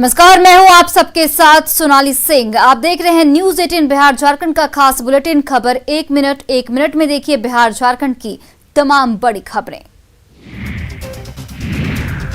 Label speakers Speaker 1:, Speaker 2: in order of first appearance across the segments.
Speaker 1: नमस्कार, मैं हूं आप सबके साथ सोनाली सिंह। आप देख रहे हैं न्यूज 18 बिहार झारखंड का खास बुलेटिन। खबर एक मिनट में देखिए बिहार झारखंड की तमाम बड़ी खबरें।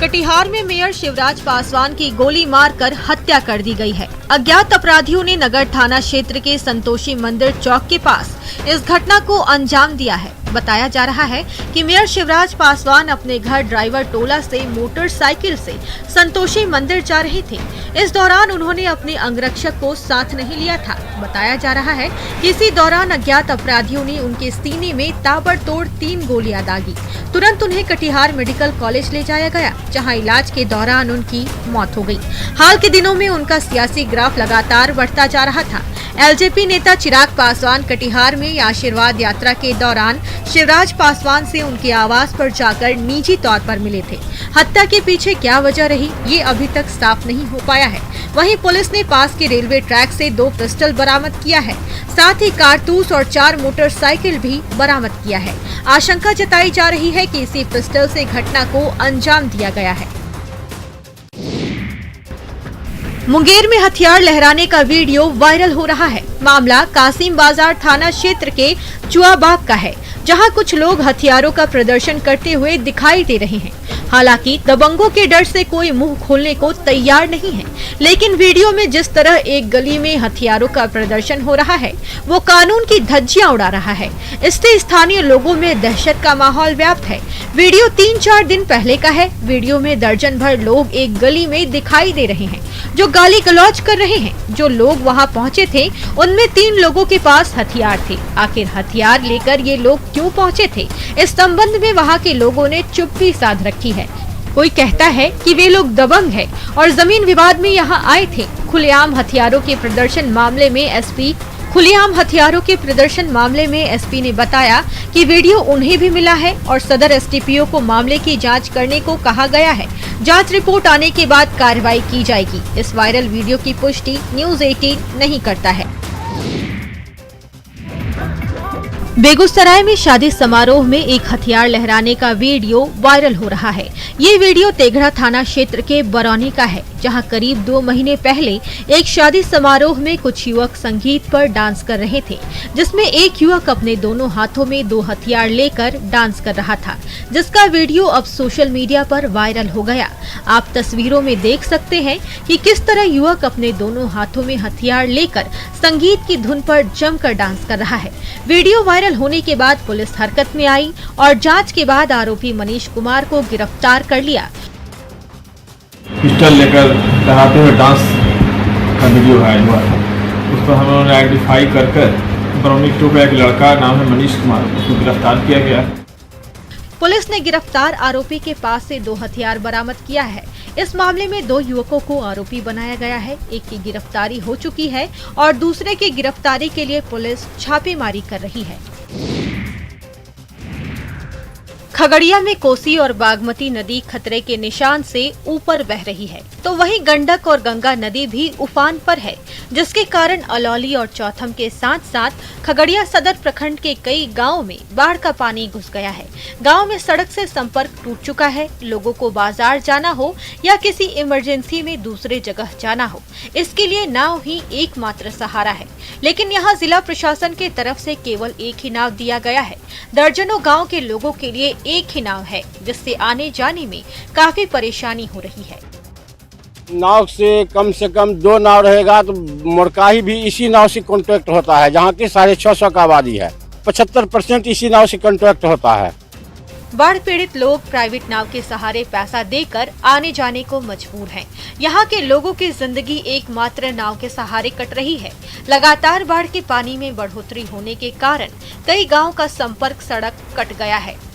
Speaker 2: कटिहार में मेयर शिवराज पासवान की गोली मारकर हत्या कर दी गई है। अज्ञात अपराधियों ने नगर थाना क्षेत्र के संतोषी मंदिर चौक के पास इस घटना को अंजाम दिया है। बताया जा रहा है कि मेयर शिवराज पासवान अपने घर ड्राइवर टोला से मोटरसाइकिल से संतोषी मंदिर जा रहे थे। इस दौरान उन्होंने अपने अंगरक्षक को साथ नहीं लिया था। बताया जा रहा है कि इसी दौरान अज्ञात अपराधियों ने उनके सीने में ताबड़तोड़ 3 गोलियां दागी। तुरंत उन्हें कटिहार मेडिकल कॉलेज ले जाया गया, जहां इलाज के दौरान उनकी मौत हो गई। हाल के दिनों में उनका सियासी ग्राफ लगातार बढ़ता जा रहा था। एलजेपी नेता चिराग पासवान कटिहार में आशीर्वाद यात्रा के दौरान शिवराज पासवान से उनके आवास पर जाकर निजी तौर पर मिले थे। हत्या के पीछे क्या वजह रही, ये अभी तक साफ नहीं हो पाया है। वहीं पुलिस ने पास के रेलवे ट्रैक से 2 पिस्टल बरामद किया है, साथ ही कारतूस और 4 मोटरसाइकिल भी बरामद किया है। आशंका जताई जा रही है कि इसी पिस्टल से घटना को अंजाम दिया गया है। मुंगेर में हथियार लहराने का वीडियो वायरल हो रहा है। मामला कासिम बाजार थाना क्षेत्र के चुआबाग का है, जहां कुछ लोग हथियारों का प्रदर्शन करते हुए दिखाई दे रहे हैं। हालांकि दबंगों के डर से कोई मुंह खोलने को तैयार नहीं है, लेकिन वीडियो में जिस तरह एक गली में हथियारों का प्रदर्शन हो रहा है, वो कानून की धज्जियां उड़ा रहा है। इससे स्थानीय लोगों में दहशत का माहौल व्याप्त है। वीडियो 3-4 दिन पहले का है। वीडियो में दर्जन भर लोग एक गली में दिखाई दे रहे हैं, जो गाली गलौज कर रहे हैं। जो लोग वहां पहुंचे थे, उनमें 3 लोगों के पास हथियार थे। आखिर हथियार लेकर ये लोग क्यों पहुंचे थे, इस संबंध में वहां के लोगों ने चुप्पी साध रखी है। कोई कहता है कि वे लोग दबंग हैं और जमीन विवाद में यहाँ आए थे। खुलेआम हथियारों के प्रदर्शन मामले में एसपी ने बताया कि वीडियो उन्हें भी मिला है और सदर एसडीपीओ को मामले की जांच करने को कहा गया है। जांच रिपोर्ट आने के बाद कार्रवाई की जाएगी। इस वायरल वीडियो की पुष्टि न्यूज 18 नहीं करता है। बेगूसराय में शादी समारोह में एक हथियार लहराने का वीडियो वायरल हो रहा है। ये वीडियो तेघड़ा थाना क्षेत्र के बरौनी का है, जहां करीब 2 महीने पहले एक शादी समारोह में कुछ युवक संगीत पर डांस कर रहे थे, जिसमें एक युवक अपने दोनों हाथों में 2 हथियार लेकर डांस कर रहा था, जिसका वीडियो अब सोशल मीडिया पर वायरल हो गया। आप तस्वीरों में देख सकते हैं कि किस तरह युवक अपने दोनों हाथों में हथियार लेकर संगीत की धुन पर जमकर डांस कर रहा है। वीडियो वायरल होने के बाद पुलिस हरकत में आई और जांच के बाद आरोपी मनीष कुमार को गिरफ्तार कर लिया।
Speaker 3: पिस्टल लेकर लहराते हुए डांस का वीडियो है, उस पर हम लोगों ने आइडेंटिफाई कर बरौनी टू का एक लड़का नाम है मनीष कुमार, उसको गिरफ्तार किया गया।
Speaker 2: पुलिस ने गिरफ्तार आरोपी के पास से 2 हथियार बरामद किया है। इस मामले में 2 युवकों को आरोपी बनाया गया है। एक की गिरफ्तारी हो चुकी है और दूसरे की गिरफ्तारी के लिए पुलिस छापेमारी कर रही है। खगड़िया में कोसी और बागमती नदी खतरे के निशान से ऊपर बह रही है, तो वहीं गंडक और गंगा नदी भी उफान पर है, जिसके कारण अलौली और चौथम के साथ साथ खगड़िया सदर प्रखंड के कई गांवों में बाढ़ का पानी घुस गया है। गांव में सड़क से संपर्क टूट चुका है। लोगों को बाजार जाना हो या किसी इमरजेंसी में दूसरे जगह जाना हो, इसके लिए नाव ही एकमात्र सहारा है। लेकिन यहाँ जिला प्रशासन के तरफ से केवल एक ही नाव दिया गया है। दर्जनों गाँव के लोगों के लिए एक ही नाव है, जिससे आने जाने में काफी परेशानी हो रही है।
Speaker 4: नाव से कम 2 नाव रहेगा तो मोरकाही भी इसी नाव से कॉन्ट्रैक्ट होता है, जहाँ की 650 का आबादी है। 75% इसी नाव से कॉन्ट्रैक्ट होता है।
Speaker 2: बाढ़ पीड़ित लोग प्राइवेट नाव के सहारे पैसा देकर आने जाने को मजबूर हैं। यहाँ के लोगों की जिंदगी एकमात्र नाव के सहारे कट रही है। लगातार बाढ़ के पानी में बढ़ोतरी होने के कारण कई गाँव का संपर्क सड़क कट गया है।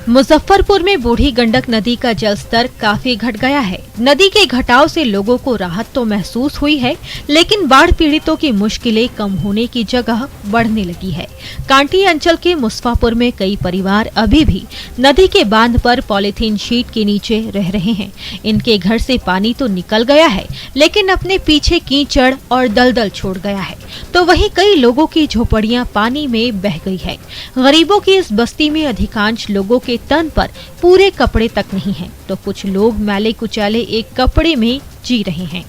Speaker 2: मुजफ्फरपुर में बूढ़ी गंडक नदी का जलस्तर काफी घट गया है। नदी के घटाव से लोगों को राहत तो महसूस हुई है, लेकिन बाढ़ पीड़ितों की मुश्किलें कम होने की जगह बढ़ने लगी है। कांटी अंचल के मुस्फापुर में कई परिवार अभी भी नदी के बांध पर पॉलीथीन शीट के नीचे रह रहे हैं। इनके घर से पानी तो निकल गया है, लेकिन अपने पीछे कीचड़ और दलदल छोड़ गया है। तो वहीं कई लोगों की झोपड़ियां पानी में बह गई है। गरीबों की इस बस्ती में अधिकांश लोगों के तन पर पूरे कपड़े तक नहीं हैं, तो कुछ लोग मैले कुचाले एक कपड़े में जी रहे हैं।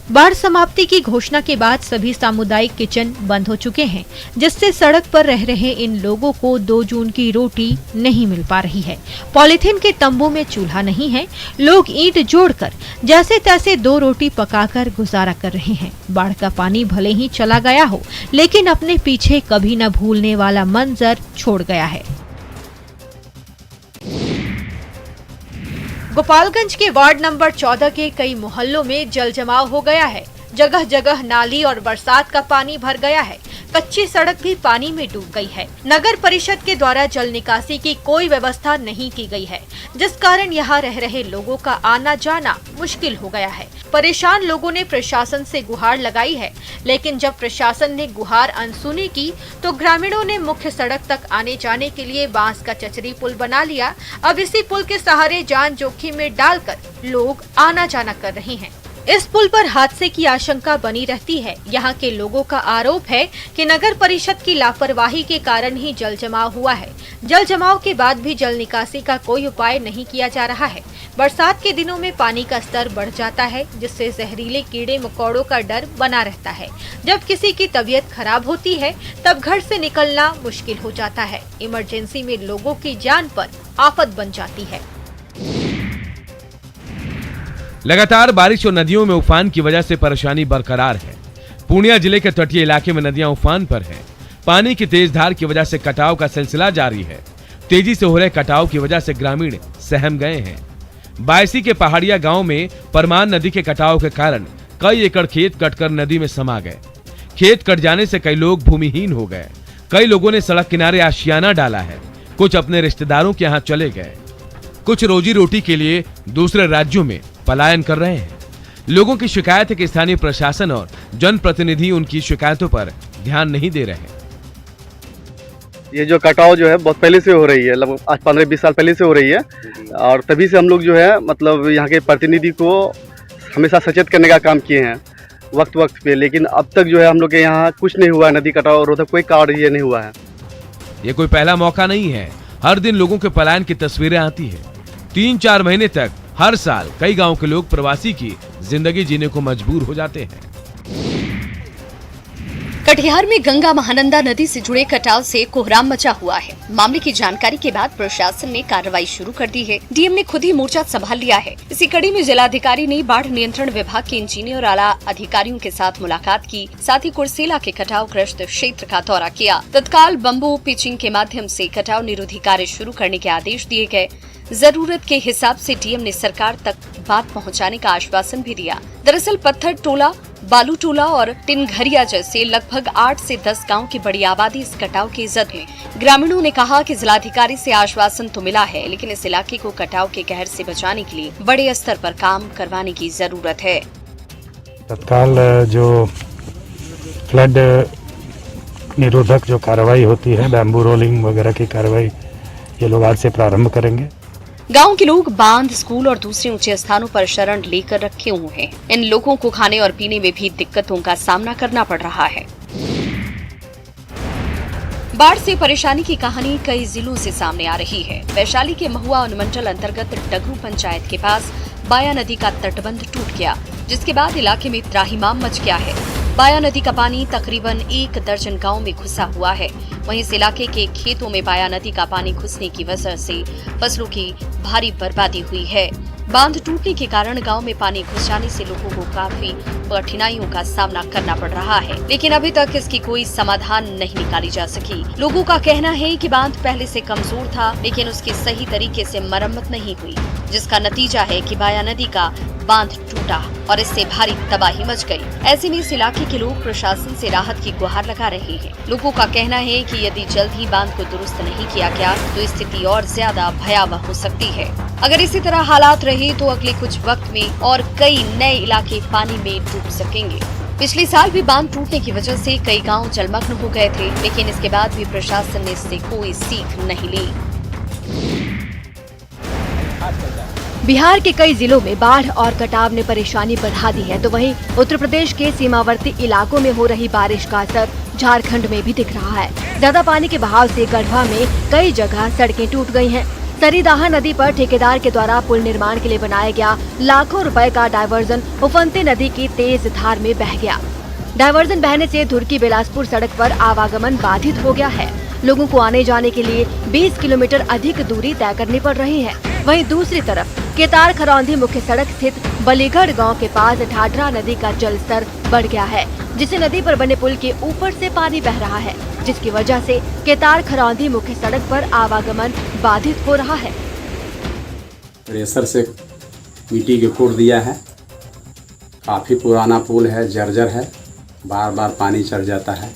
Speaker 2: बाढ़ समाप्ति की घोषणा के बाद सभी सामुदायिक किचन बंद हो चुके हैं, जिससे सड़क पर रह रहे इन लोगों को 2 जून की रोटी नहीं मिल पा रही है। पॉलीथीन के तंबू में चूल्हा नहीं है, लोग ईंट जोड़कर जैसे तैसे 2 रोटी पकाकर गुजारा कर रहे हैं। बाढ़ का पानी भले ही चला गया हो, लेकिन अपने पीछे कभी न भूलने वाला मंजर छोड़ गया है। गोपालगंज के वार्ड नंबर 14 के कई मोहल्लों में जल जमाव हो गया है। जगह जगह नाली और बरसात का पानी भर गया है। कच्ची सड़क भी पानी में डूब गई है। नगर परिषद के द्वारा जल निकासी की कोई व्यवस्था नहीं की गई है, जिस कारण यहाँ रह रहे लोगों का आना जाना मुश्किल हो गया है। परेशान लोगों ने प्रशासन से गुहार लगाई है, लेकिन जब प्रशासन ने गुहार अनसुनी की तो ग्रामीणों ने मुख्य सड़क तक आने जाने के लिए बांस का चचरी पुल बना लिया। अब इसी पुल के सहारे जान जोखिम में डालकर लोग आना जाना कर रहे हैं। इस पुल पर हादसे की आशंका बनी रहती है। यहाँ के लोगों का आरोप है कि नगर परिषद की लापरवाही के कारण ही जल जमाव हुआ है। जल जमाव के बाद भी जल निकासी का कोई उपाय नहीं किया जा रहा है। बरसात के दिनों में पानी का स्तर बढ़ जाता है, जिससे जहरीले कीड़े मकोड़ों का डर बना रहता है। जब किसी की तबीयत खराब होती है, तब घर से निकलना मुश्किल हो जाता है। इमरजेंसी में लोगों की जान पर आफत बन जाती है।
Speaker 5: लगातार बारिश और नदियों में उफान की वजह से परेशानी बरकरार है। पूर्णिया जिले के तटीय इलाके में नदियां उफान पर हैं। पानी की तेज धार की वजह से कटाव का सिलसिला जारी है। तेजी से हो रहे कटाव की वजह से ग्रामीण सहम गए हैं। बायसी के पहाड़िया गांव में परमान नदी के कटाव के कारण कई एकड़ खेत कटकर नदी में समा गए। खेत कट जाने से कई लोग भूमिहीन हो गए। कई लोगों ने सड़क किनारे आशियाना डाला है। कुछ अपने रिश्तेदारों के यहाँ चले गए। कुछ रोजी रोटी के लिए दूसरे राज्यों में पलायन कर रहे हैं। लोगों की शिकायत है कि स्थानीय प्रशासन और जनप्रतिनिधि उनकी शिकायतों पर ध्यान नहीं दे रहे हैं।
Speaker 6: ये जो कटाव जो है बहुत पहले से हो रही है, लगभग आज 15-20 साल पहले से हो रही है, और तभी से हम लोग जो है मतलब यहाँ के प्रतिनिधि को हमेशा सचेत करने का काम किए हैं वक्त वक्त पे, लेकिन अब तक जो है हम लोग के यहाँ कुछ नहीं हुआ है। नदी कटाव रोधक कोई कार्य ये नहीं हुआ है।
Speaker 5: ये कोई पहला मौका नहीं है। हर दिन लोगों के पलायन की तस्वीरें आती है। 3-4 महीने तक हर साल कई गांव के लोग प्रवासी की जिंदगी जीने को मजबूर हो जाते हैं।
Speaker 7: कटिहार में गंगा महानंदा नदी से जुड़े कटाव से कोहराम मचा हुआ है। मामले की जानकारी के बाद प्रशासन ने कार्रवाई शुरू कर दी है। डीएम ने खुद ही मोर्चा संभाल लिया है। इसी कड़ी में जिलाधिकारी ने बाढ़ नियंत्रण विभाग के इंजीनियर और आला अधिकारियों के साथ मुलाकात की। साथ ही कुर्सेला के कटाव ग्रस्त क्षेत्र का दौरा किया। तत्काल बम्बू पिचिंग के माध्यम से कटाव निरोधी कार्य शुरू करने के आदेश दिए गए। जरूरत के हिसाब से डीएम ने सरकार तक बात पहुंचाने का आश्वासन भी दिया। दरअसल पत्थर टोला, बालू टोला और टिनघरिया जैसे लगभग 8 से 10 गांव की बड़ी आबादी इस कटाव की जद में। ग्रामीणों ने कहा कि जिलाधिकारी से आश्वासन तो मिला है, लेकिन इस इलाके को कटाव के कहर से बचाने के लिए बड़े स्तर पर काम करवाने की जरूरत है।
Speaker 8: तत्काल जो फ्लड निरोधक जो कार्रवाई होती है, बैम्बू रोलिंग वगैरह की कार्रवाई ये लोग आज से प्रारंभ करेंगे।
Speaker 7: गांव के लोग बांध, स्कूल और दूसरे ऊंचे स्थानों पर शरण लेकर रखे हुए हैं। इन लोगों को खाने और पीने में भी दिक्कतों का सामना करना पड़ रहा है। बाढ़ से परेशानी की कहानी कई जिलों से सामने आ रही है। वैशाली के महुआ अनुमंडल अंतर्गत डगरू पंचायत के पास बाया नदी का तटबंध टूट गया, जिसके बाद इलाके में त्राहिमाम मच गया है। बाया नदी का पानी तकरीबन 1 दर्जन गांव में घुसा हुआ है। वहीं इस इलाके के खेतों में बाया नदी का पानी घुसने की वजह से फसलों की भारी बर्बादी हुई है। बांध टूटने के कारण गांव में पानी घुस जाने से लोगों को काफी कठिनाइयों का सामना करना पड़ रहा है, लेकिन अभी तक इसकी कोई समाधान नहीं निकाली जा सकी। लोगों का कहना है कि बांध पहले से कमजोर था, लेकिन उसकी सही तरीके से मरम्मत नहीं हुई, जिसका नतीजा है कि बाया नदी का बांध टूटा और इससे भारी तबाही मच गई। ऐसे में इस इलाके के लोग प्रशासन से राहत की गुहार लगा रहे हैं। लोगों का कहना है कि यदि जल्द ही बांध को दुरुस्त नहीं किया गया तो स्थिति और ज्यादा भयावह हो सकती है। अगर इसी तरह हालात रहे तो अगले कुछ वक्त में और कई नए इलाके पानी में डूब सकेंगे। पिछले साल भी बांध टूटने की वजह से कई गांव जलमग्न हो गए थे, लेकिन इसके बाद भी प्रशासन ने इससे कोई सीख नहीं ली।
Speaker 9: बिहार के कई जिलों में बाढ़ और कटाव ने परेशानी बढ़ा दी है, तो वहीं उत्तर प्रदेश के सीमावर्ती इलाकों में हो रही बारिश का असर झारखंड में भी दिख रहा है। ज्यादा पानी के बहाव से गढ़वा में कई जगह सड़कें टूट गई हैं। सरीदाहा नदी पर ठेकेदार के द्वारा पुल निर्माण के लिए बनाया गया लाखों रुपए का डायवर्जन उफनती नदी की तेज धार में बह गया। डायवर्जन बहने से धुरकी बिलासपुर सड़क पर आवागमन बाधित हो गया है। लोगों को आने जाने के लिए 20 किलोमीटर अधिक दूरी तय करनी पड़ रही है। वहीं दूसरी तरफ केतार खरौंधी मुख्य सड़क स्थित बलीगढ़ गांव के पास ढाढरा नदी का जल स्तर बढ़ गया है, जिससे नदी पर बने पुल के ऊपर से पानी बह रहा है, जिसकी वजह से केतार खरौंधी मुख्य सड़क पर आवागमन बाधित हो रहा है।
Speaker 10: प्रेशर से मिट्टी के कोड़ दिया है, काफी पुराना पुल है, जर्जर है, बार बार पानी चढ़ जाता है।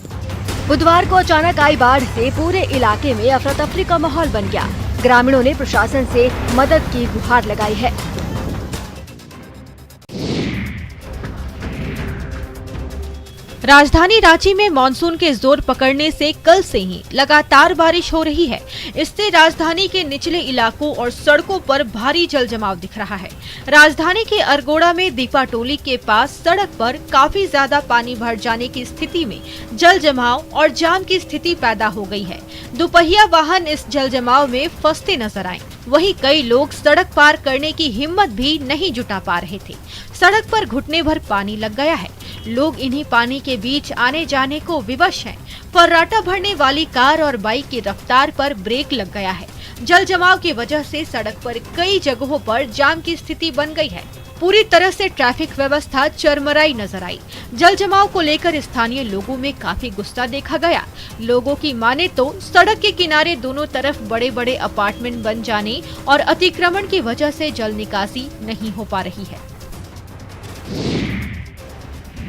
Speaker 9: बुधवार को अचानक आई बाढ़ से पूरे इलाके में अफरा तफरी का माहौल बन गया। ग्रामीणों ने प्रशासन से मदद की गुहार लगाई है।
Speaker 2: राजधानी रांची में मानसून के जोर पकड़ने से कल से ही लगातार बारिश हो रही है। इससे राजधानी के निचले इलाकों और सड़कों पर भारी जल जमाव दिख रहा है। राजधानी के अरगोड़ा में दीपाटोली के पास सड़क पर काफी ज्यादा पानी भर जाने की स्थिति में जल जमाव और जाम की स्थिति पैदा हो गई है। दोपहिया वाहन इस जल जमाव में फंसते नजर आए। वहीं कई लोग सड़क पार करने की हिम्मत भी नहीं जुटा पा रहे थे। सड़क पर घुटने भर पानी लग गया है। लोग इन्हीं पानी के बीच आने जाने को विवश हैं। फर्राटा भरने वाली कार और बाइक की रफ्तार पर ब्रेक लग गया है। जल जमाव की वजह से सड़क पर कई जगहों पर जाम की स्थिति बन गई है। पूरी तरह से ट्रैफिक व्यवस्था चरमराई नजर आई। जल जमाव को लेकर स्थानीय लोगों में काफी गुस्सा देखा गया। लोगों की माने तो सड़क के किनारे दोनों तरफ बड़े बड़े अपार्टमेंट बन जाने और अतिक्रमण की वजह से जल निकासी नहीं हो पा रही है।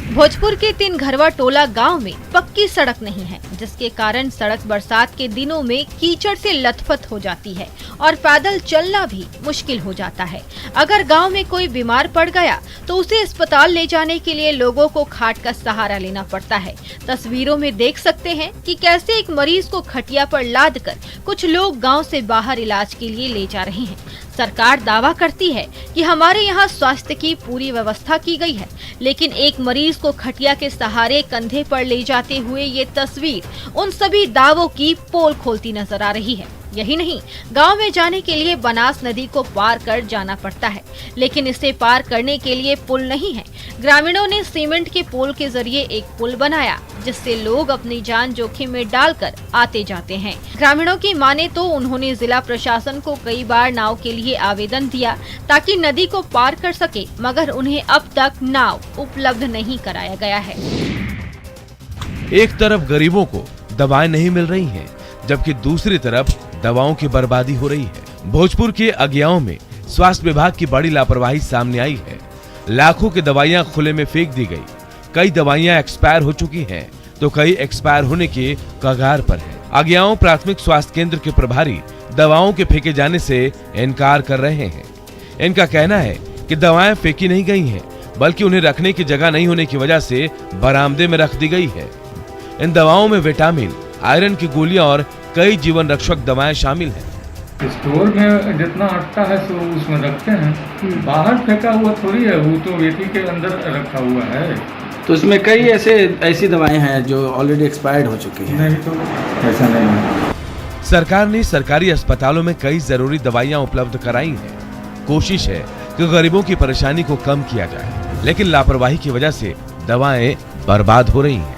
Speaker 2: भोजपुर के 3 घरवा टोला गांव में पक्की सड़क नहीं है, जिसके कारण सड़क बरसात के दिनों में कीचड़ से लथपथ हो जाती है और पैदल चलना भी मुश्किल हो जाता है। अगर गांव में कोई बीमार पड़ गया तो उसे अस्पताल ले जाने के लिए लोगों को खाट का सहारा लेना पड़ता है। तस्वीरों में देख सकते हैं कि कैसे एक मरीज को खटिया पर लाद कर कुछ लोग गाँव से बाहर इलाज के लिए ले जा रहे हैं। सरकार दावा करती है कि हमारे यहाँ स्वास्थ्य की पूरी व्यवस्था की गई है, लेकिन एक मरीज को खटिया के सहारे कंधे पर ले जाते हुए ये तस्वीर उन सभी दावों की पोल खोलती नजर आ रही है। यही नहीं, गांव में जाने के लिए बनास नदी को पार कर जाना पड़ता है, लेकिन इसे पार करने के लिए पुल नहीं है। ग्रामीणों ने सीमेंट के पुल के जरिए एक पुल बनाया, जिससे लोग अपनी जान जोखिम में डालकर आते जाते हैं। ग्रामीणों की माने तो उन्होंने जिला प्रशासन को कई बार नाव के लिए आवेदन दिया ताकि नदी को पार कर सके, मगर उन्हें अब तक नाव उपलब्ध नहीं कराया गया है।
Speaker 5: एक तरफ गरीबों को दवाएं नहीं मिल रही हैं, जबकि दूसरी तरफ दवाओं की बर्बादी हो रही है। भोजपुर के अगियाओं में स्वास्थ्य विभाग की बड़ी लापरवाही सामने आई है। लाखों की दवाइयां खुले में फेंक दी गई। कई दवाइयां एक्सपायर हो चुकी हैं, तो कई एक्सपायर होने के कगार पर हैं। अगियाओं प्राथमिक स्वास्थ्य केंद्र के प्रभारी दवाओं के फेंके जाने से इनकार कर रहे हैं। इनका कहना है कि दवाएं फेंकी नहीं गई हैं, बल्कि उन्हें रखने की जगह नहीं होने की वजह से बरामदे में रख दी गई है। इन दवाओं में विटामिन, आयरन की गोलियां और कई जीवन रक्षक दवाएं शामिल हैं।
Speaker 11: स्टोर में जितना अटता है सो उसमें रखते हैं, बाहर फेंका हुआ थोड़ी है, वो तो वेटी के अंदर रखा हुआ है।
Speaker 12: तो इसमें कई ऐसी दवाएं हैं जो ऑलरेडी एक्सपायर्ड हो चुकी हैं।
Speaker 11: नहीं तो ऐसा नहीं है।
Speaker 5: सरकार ने सरकारी अस्पतालों में कई जरूरी दवाइयां उपलब्ध कराई हैं। कोशिश है कि गरीबों की परेशानी को कम किया जाए, लेकिन लापरवाही की वजह से दवाएं बर्बाद हो रही हैं।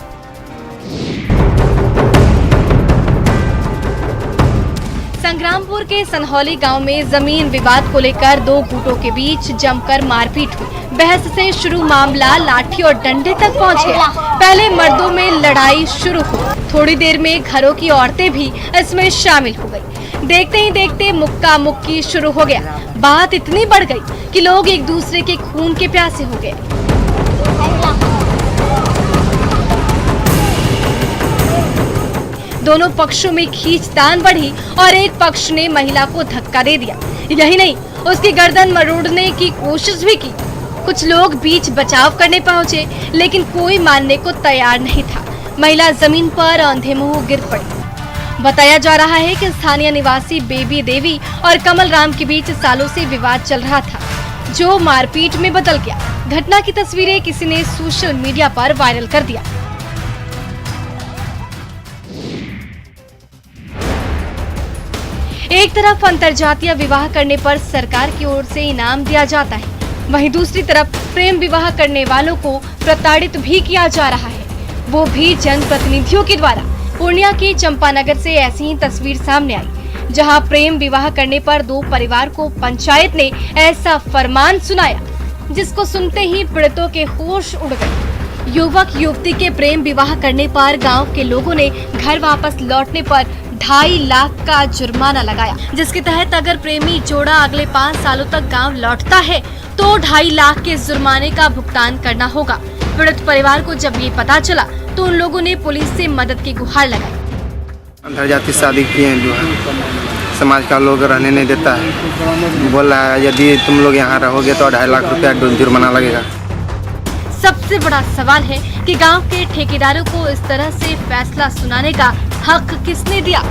Speaker 9: संग्रामपुर के सनहौली गांव में जमीन विवाद को लेकर 2 गुटों के बीच जमकर मारपीट हुई। बहस से शुरू मामला लाठी और डंडे तक पहुंच गया। पहले मर्दों में लड़ाई शुरू हुई, थोड़ी देर में घरों की औरतें भी इसमें शामिल हो गई। देखते ही देखते मुक्का मुक्की शुरू हो गया। बात इतनी बढ़ गई कि लोग एक दूसरे के खून के प्यासे हो गए। दोनों पक्षों में खींचतान बढ़ी और एक पक्ष ने महिला को धक्का दे दिया। यही नहीं, उसकी गर्दन मरोड़ने की कोशिश भी की। कुछ लोग बीच बचाव करने पहुंचे, लेकिन कोई मानने को तैयार नहीं था। महिला जमीन पर अंधे मुंह गिर पड़ी। बताया जा रहा है कि स्थानीय निवासी बेबी देवी और कमल राम के बीच सालों से विवाद चल रहा था, जो मारपीट में बदल गया। घटना की तस्वीरें किसी ने सोशल मीडिया पर वायरल कर दिया। एक तरफ अंतरजातीय विवाह करने पर सरकार की ओर से इनाम दिया जाता है, वहीं दूसरी तरफ प्रेम विवाह करने वालों को प्रताड़ित भी किया जा रहा है, वो भी जनप्रतिनिधियों के द्वारा। पूर्णिया के चंपानगर से ऐसी ही तस्वीर सामने आई, जहां प्रेम विवाह करने पर दो परिवार को पंचायत ने ऐसा फरमान सुनाया, जिसको सुनते ही पीड़ितों के होश उड़ गए। युवक युवती के प्रेम विवाह करने पर गांव के लोगों ने घर वापस लौटने पर 2.5 लाख का जुर्माना लगाया, जिसके तहत अगर प्रेमी जोड़ा अगले 5 सालों तक गांव लौटता है तो 2.5 लाख के जुर्माने का भुगतान करना होगा। पीड़ित परिवार को जब ये पता चला तो उन लोगों ने पुलिस से मदद की गुहार लगाई।
Speaker 13: अंतरजातीय शादी किए हैं, जो है समाज का लोग रहने नहीं देता है। बोल रहा है यदि तुम लोग यहाँ रहोगे तो 2.5 लाख रुपया जुर्माना लगेगा।
Speaker 9: सबसे बड़ा सवाल है कि गांव के ठेकेदारों को इस तरह से फैसला सुनाने का हक किसने दिया?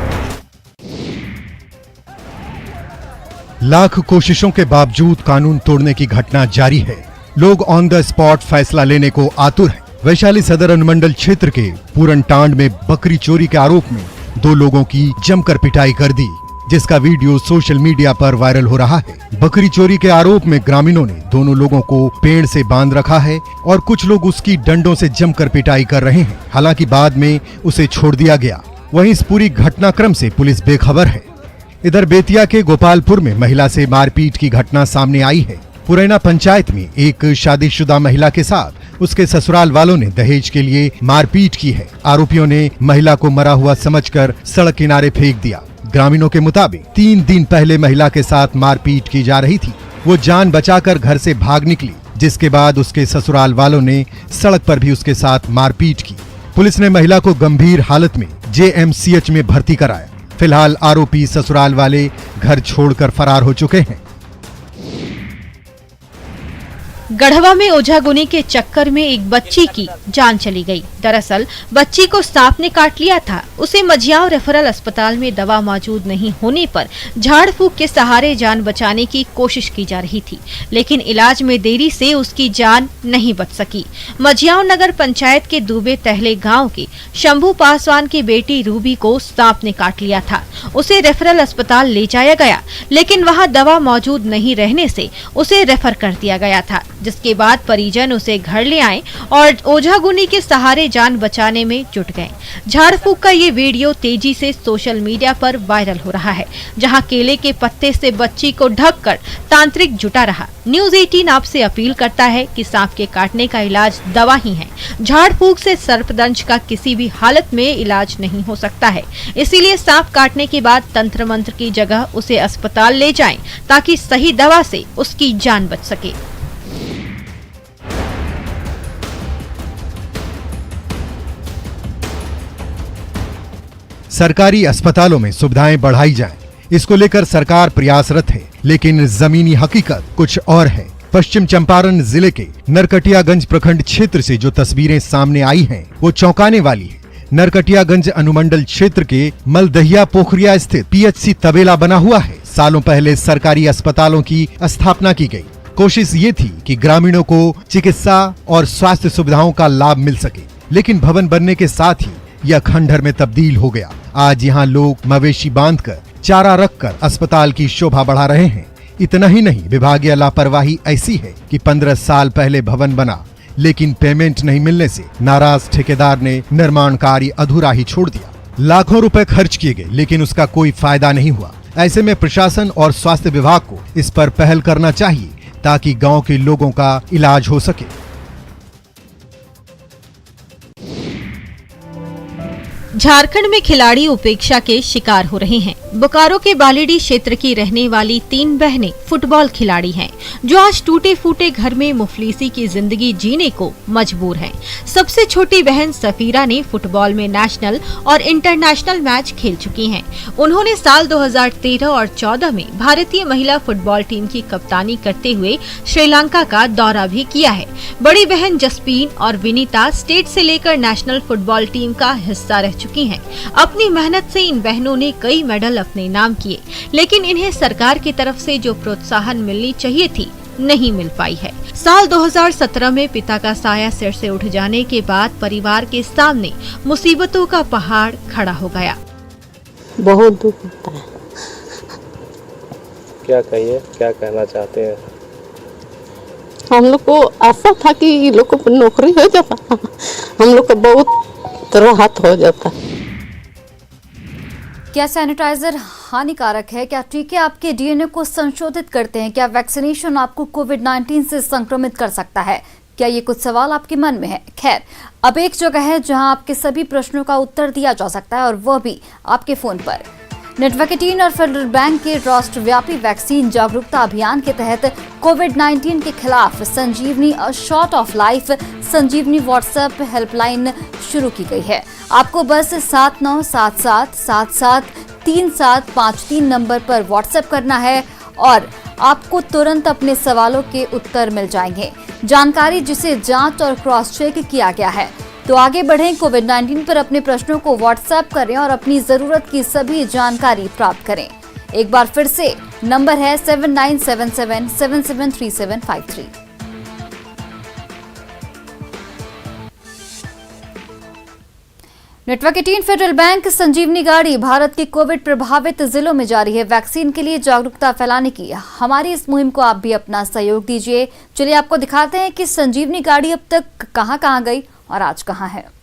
Speaker 14: लाख कोशिशों के बावजूद कानून तोड़ने की घटना जारी है। लोग ऑन द स्पॉट फैसला लेने को आतुर हैं। वैशाली सदर अनुमंडल क्षेत्र के पूरनटांड में बकरी चोरी के आरोप में 2 लोगों की जमकर पिटाई कर दी, जिसका वीडियो सोशल मीडिया पर वायरल हो रहा है। बकरी चोरी के आरोप में ग्रामीणों ने दोनों लोगों को पेड़ से बांध रखा है और कुछ लोग उसकी डंडों से जमकर पिटाई कर रहे हैं। हालांकि बाद में उसे छोड़ दिया गया। वहीं इस पूरी घटनाक्रम से पुलिस बेखबर है। इधर बेतिया के गोपालपुर में महिला से मारपीट की घटना सामने आई है। पुरैना पंचायत में एक शादीशुदा महिला के साथ उसके ससुराल वालों ने दहेज के लिए मारपीट की है। आरोपियों ने महिला को मरा हुआ समझकर सड़क किनारे फेंक दिया। ग्रामीणों के मुताबिक 3 दिन पहले महिला के साथ मारपीट की जा रही थी। वो जान बचाकर घर से भाग निकली, जिसके बाद उसके ससुराल वालों ने सड़क पर भी उसके साथ मारपीट की। पुलिस ने महिला को गंभीर हालत में JMCH में भर्ती कराया। फिलहाल आरोपी ससुराल वाले घर छोड़कर फरार हो चुके हैं।
Speaker 2: गढ़वा में ओझागुनी के चक्कर में एक बच्ची की जान चली गई। दरअसल बच्ची को सांप ने काट लिया था। उसे मझियाव रेफरल अस्पताल में दवा मौजूद नहीं होने पर झाड़ फूंक के सहारे जान बचाने की कोशिश की जा रही थी, लेकिन इलाज में देरी से उसकी जान नहीं बच सकी। मझियाव नगर पंचायत के दुबे तहले गाँव के शंभू पासवान की बेटी रूबी को सांप ने काट लिया था। उसे रेफरल अस्पताल ले जाया गया, लेकिन वहाँ दवा मौजूद नहीं रहने से उसे रेफर कर दिया गया था, जिसके बाद परिजन उसे घर ले आए और ओझागुनी के सहारे जान बचाने में जुट गए। झाड़ फूंक का ये वीडियो तेजी से सोशल मीडिया पर वायरल हो रहा है, जहां केले के पत्ते से बच्ची को ढककर तांत्रिक जुटा रहा। न्यूज़ 18 आपसे अपील करता है कि सांप के काटने का इलाज दवा ही है। झाड़ फूंक से सर्पदंश का किसी भी हालत में इलाज नहीं हो सकता है, इसीलिए सांप काटने के बाद तंत्र मंत्र की जगह उसे अस्पताल ले जाएं, ताकि सही दवा से उसकी जान बच सके।
Speaker 14: सरकारी अस्पतालों में सुविधाएं बढ़ाई जाएं, इसको लेकर सरकार प्रयासरत है, लेकिन जमीनी हकीकत कुछ और है। पश्चिम चंपारण जिले के नरकटियागंज प्रखंड क्षेत्र से जो तस्वीरें सामने आई हैं, वो चौंकाने वाली है। नरकटियागंज अनुमंडल क्षेत्र के मलदहिया पोखरिया स्थित PHC तबेला बना हुआ है। सालों पहले सरकारी अस्पतालों की स्थापना की गई। कोशिश ये थी कि ग्रामीणों को चिकित्सा और स्वास्थ्य सुविधाओं का लाभ मिल सके, लेकिन भवन बनने के साथ ही यह खंडहर में तब्दील हो गया। आज यहाँ लोग मवेशी बांधकर चारा रखकर अस्पताल की शोभा बढ़ा रहे हैं। इतना ही नहीं, विभागीय लापरवाही ऐसी है कि 15 साल पहले भवन बना, लेकिन पेमेंट नहीं मिलने से नाराज ठेकेदार ने निर्माण कार्य अधूरा ही छोड़ दिया। लाखों रुपए खर्च किए गए, लेकिन उसका कोई फायदा नहीं हुआ। ऐसे में प्रशासन और स्वास्थ्य विभाग को इस पर पहल करना चाहिए, ताकि गांव के लोगों का इलाज हो सके।
Speaker 2: झारखंड में खिलाड़ी उपेक्षा के शिकार हो रहे हैं। बोकारो के बालेडी क्षेत्र की रहने वाली 3 बहनें फुटबॉल खिलाड़ी हैं, जो आज टूटे फूटे घर में मुफलिसी की जिंदगी जीने को मजबूर हैं। सबसे छोटी बहन सफीरा ने फुटबॉल में नेशनल और इंटरनेशनल मैच खेल चुकी हैं। उन्होंने साल 2013 और 14 में भारतीय महिला फुटबॉल टीम की कप्तानी करते हुए श्रीलंका का दौरा भी किया है। बड़ी बहन जसपीन और विनीता स्टेट से लेकर नेशनल फुटबॉल टीम का हिस्सा रह चुकी हैं। अपनी मेहनत से इन बहनों ने कई मेडल अपने नाम किए, लेकिन इन्हें सरकार की तरफ से जो प्रोत्साहन मिलनी चाहिए थी नहीं मिल पाई है। साल 2017 में पिता का साया सिर से उठ जाने के बाद परिवार के सामने मुसीबतों का पहाड़ खड़ा हो गया।
Speaker 15: बहुत दुख होता है।
Speaker 16: क्या कहिए, क्या कहना चाहते हैं?
Speaker 15: हम लोग को आशा था कि ये लोग को नौकरी हो जाता, हम लोग को बहुत राहत हो जाता।
Speaker 1: क्या सैनिटाइजर हानिकारक है? क्या टीके आपके डीएनए को संशोधित करते हैं? क्या वैक्सीनेशन आपको कोविड-19 से संक्रमित कर सकता है? क्या ये कुछ सवाल आपके मन में है? खैर, अब एक जगह है जहां आपके सभी प्रश्नों का उत्तर दिया जा सकता है, और वह भी आपके फोन पर। नेटवर्क 18 और फेडरल बैंक के राष्ट्रव्यापी वैक्सीन जागरूकता अभियान के तहत कोविड-19 के खिलाफ Sanjeevani a shot of life Sanjeevani WhatsApp helpline शुरू की गई है। आपको बस 7977773753 नंबर पर व्हाट्सएप करना है और आपको तुरंत अपने सवालों के उत्तर मिल जाएंगे। जानकारी जिसे जांच और क्रॉस चेक किया गया है। तो आगे बढ़ें, कोविड-19 पर अपने प्रश्नों को व्हाट्सएप करें और अपनी जरूरत की सभी जानकारी प्राप्त करें। एक बार फिर से नंबर है 7977773753। नेटवर्क 18 फेडरल बैंक संजीवनी गाड़ी भारत के कोविड प्रभावित जिलों में जारी है। वैक्सीन के लिए जागरूकता फैलाने की हमारी इस मुहिम को आप भी अपना सहयोग दीजिए। चलिए आपको दिखाते हैं कि संजीवनी गाड़ी अब तक कहां-कहां गई और आज कहां है।